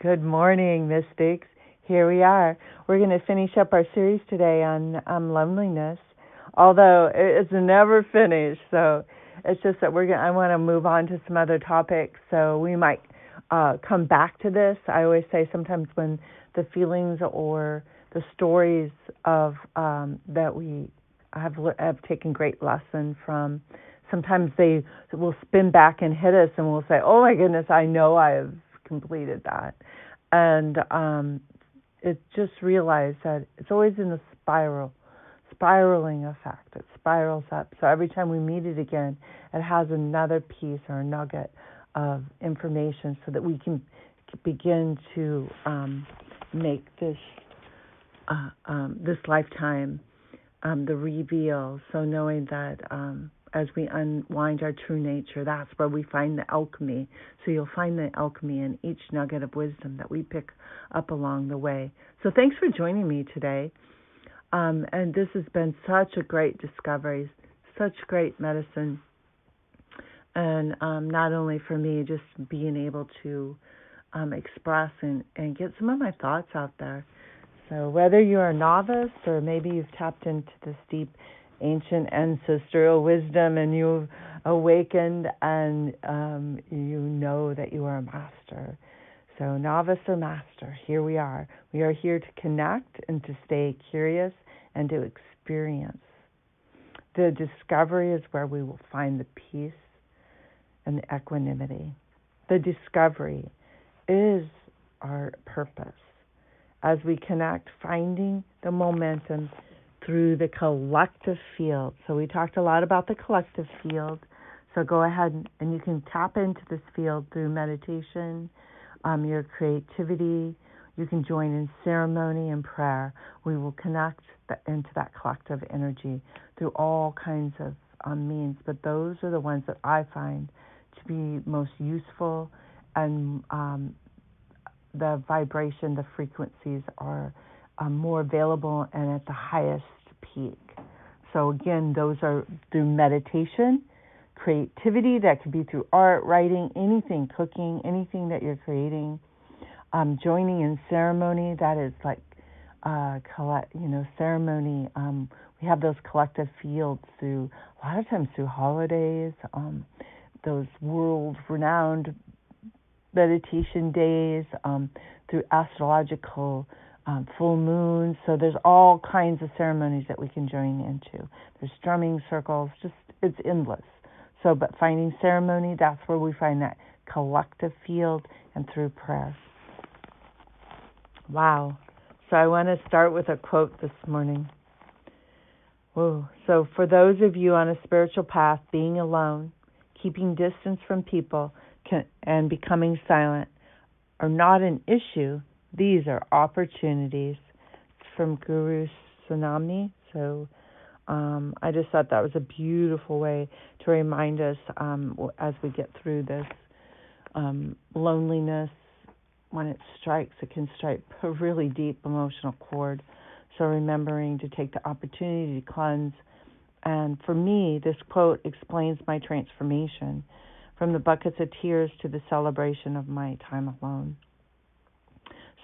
Good morning, Mystics. Here we are. We're going to finish up our series today on loneliness, although it's never finished. So it's just that I want to move on to some other topics. So we might come back to this. I always say sometimes when the feelings or the stories of that we have taken great lesson from, sometimes they will spin back and hit us, and we'll say, "Oh my goodness, I know I have completed that." And it just realized that it's always in a spiraling effect. It spirals up. So every time we meet it again, it has another piece or a nugget of information so that we can begin to make this lifetime the reveal. So knowing that as we unwind our true nature, that's where we find the alchemy. So you'll find the alchemy in each nugget of wisdom that we pick up along the way. So thanks for joining me today. And this has been such a great discovery, such great medicine. And not only for me, just being able to express and get some of my thoughts out there. So whether you're a novice or maybe you've tapped into this deep ancient ancestral wisdom and you've awakened and you know that you are a master. So novice or master, here we are. We are here to connect and to stay curious and to experience. The discovery is where we will find the peace and the equanimity. The discovery is our purpose. As we connect, finding the momentum through the collective field. So we talked a lot about the collective field. So go ahead and you can tap into this field through meditation, your creativity. You can join in ceremony and prayer. We will connect into that collective energy through all kinds of means. But those are the ones that I find to be most useful, and the vibration, the frequencies are more available and at the highest peak. So again, those are through meditation, creativity, that could be through art, writing, anything, cooking, anything that you're creating. Joining in ceremony, that is like ceremony. We have those collective fields through, a lot of times through holidays, those world-renowned meditation days, through astrological full moons. So there's all kinds of ceremonies that we can join into. There's strumming circles, just it's endless. So, but finding ceremony, that's where we find that collective field, and through prayer. Wow. So I want to start with a quote this morning. Whoa. So for those of you on a spiritual path, being alone, keeping distance from people, and becoming silent are not an issue. These are opportunities. It's from Guru Tsunami. So I just thought that was a beautiful way to remind us as we get through this loneliness. When it strikes, it can strike a really deep emotional chord. So remembering to take the opportunity to cleanse. And for me, this quote explains my transformation from the buckets of tears to the celebration of my time alone.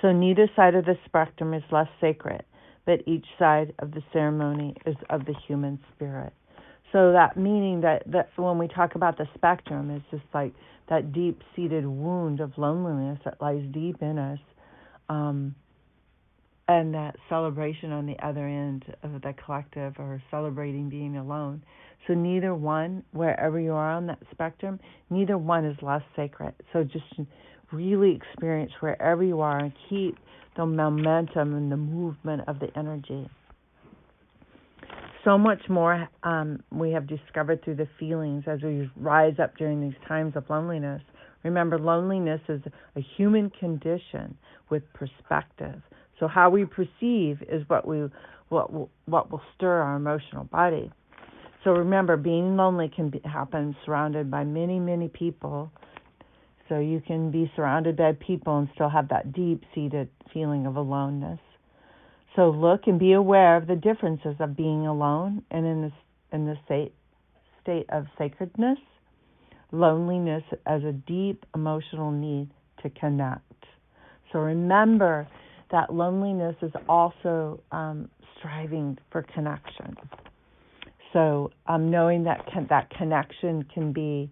So neither side of the spectrum is less sacred, but each side of the ceremony is of the human spirit. So that meaning that when we talk about the spectrum, it's just like that deep-seated wound of loneliness that lies deep in us, and that celebration on the other end of the collective, or celebrating being alone. So neither one, wherever you are on that spectrum, neither one is less sacred. So just really experience wherever you are and keep the momentum and the movement of the energy. So much more we have discovered through the feelings as we rise up during these times of loneliness. Remember, loneliness is a human condition with perspective. So how we perceive is what will stir our emotional body. So remember, being lonely can happen surrounded by many, many people. So you can be surrounded by people and still have that deep-seated feeling of aloneness. So look and be aware of the differences of being alone and in the state of sacredness, loneliness as a deep emotional need to connect. So remember that loneliness is also striving for connection. So knowing that that connection can be,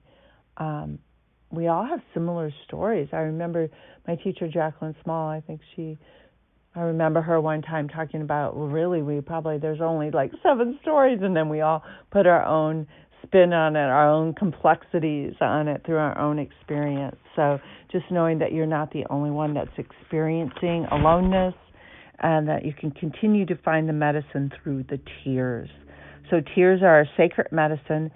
we all have similar stories. I remember my teacher, Jacqueline Small, I remember her one time talking about, well, really, there's only like 7 stories, and then we all put our own spin on it, our own complexities on it through our own experience. So just knowing that you're not the only one that's experiencing aloneness, and that you can continue to find the medicine through the tears. So tears are a sacred medicine.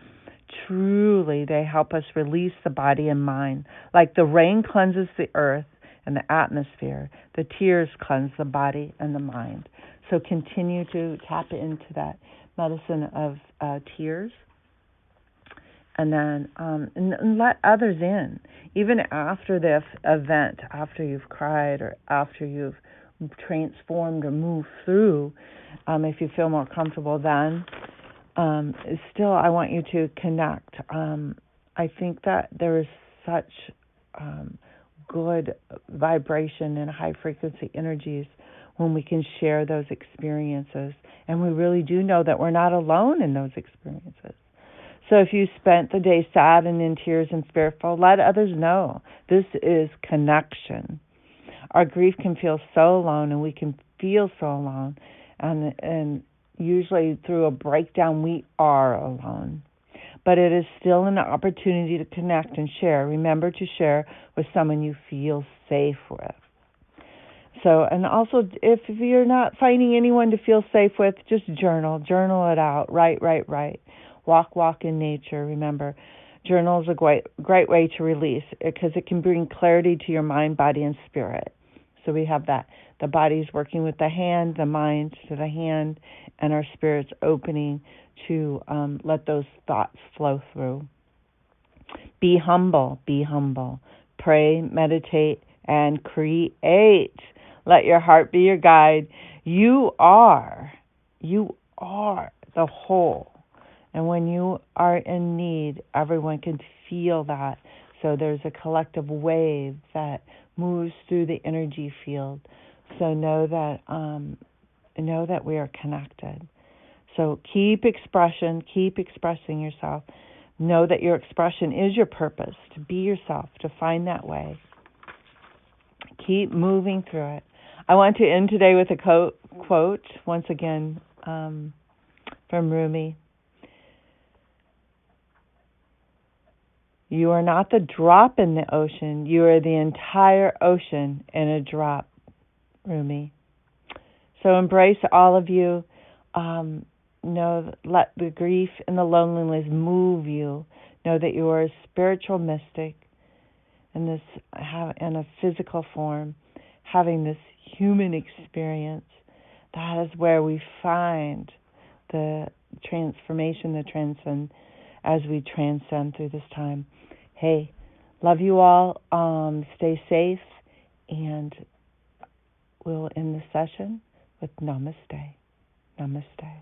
Truly, they help us release the body and mind. Like the rain cleanses the earth and the atmosphere, the tears cleanse the body and the mind. So continue to tap into that medicine of tears. And then and let others in, even after the event, after you've cried or after you've transformed or moved through. If you feel more comfortable then, still I want you to connect. I think that there is such good vibration and high frequency energies when we can share those experiences. And we really do know that we're not alone in those experiences. So if you spent the day sad and in tears and fearful, let others know. This is connection. Our grief can feel so alone, and we can feel so alone. And usually through a breakdown, we are alone. But it is still an opportunity to connect and share. Remember to share with someone you feel safe with. So, and also, if you're not finding anyone to feel safe with, just journal it out. Write. Walk in nature. Remember, journal is a great way to release, because it can bring clarity to your mind, body, and spirit. So we have that. The body's working with the hand, the mind to the hand, and our spirit's opening to let those thoughts flow through. Be humble. Pray, meditate, and create. Let your heart be your guide. You are the whole. And when you are in need, everyone can feel that. So there's a collective wave that moves through the energy field. So know that we are connected. So keep expressing yourself. Know that your expression is your purpose, to be yourself, to find that way. Keep moving through it. I want to end today with a quote, once again, from Rumi. You are not the drop in the ocean. You are the entire ocean in a drop, Rumi. So embrace all of you. Let the grief and the loneliness move you. Know that you are a spiritual mystic in a physical form, having this human experience. That is where we find the transformation, the transcend, as we transcend through this time. Hey, love you all. Stay safe, and we'll end the session with Namaste. Namaste.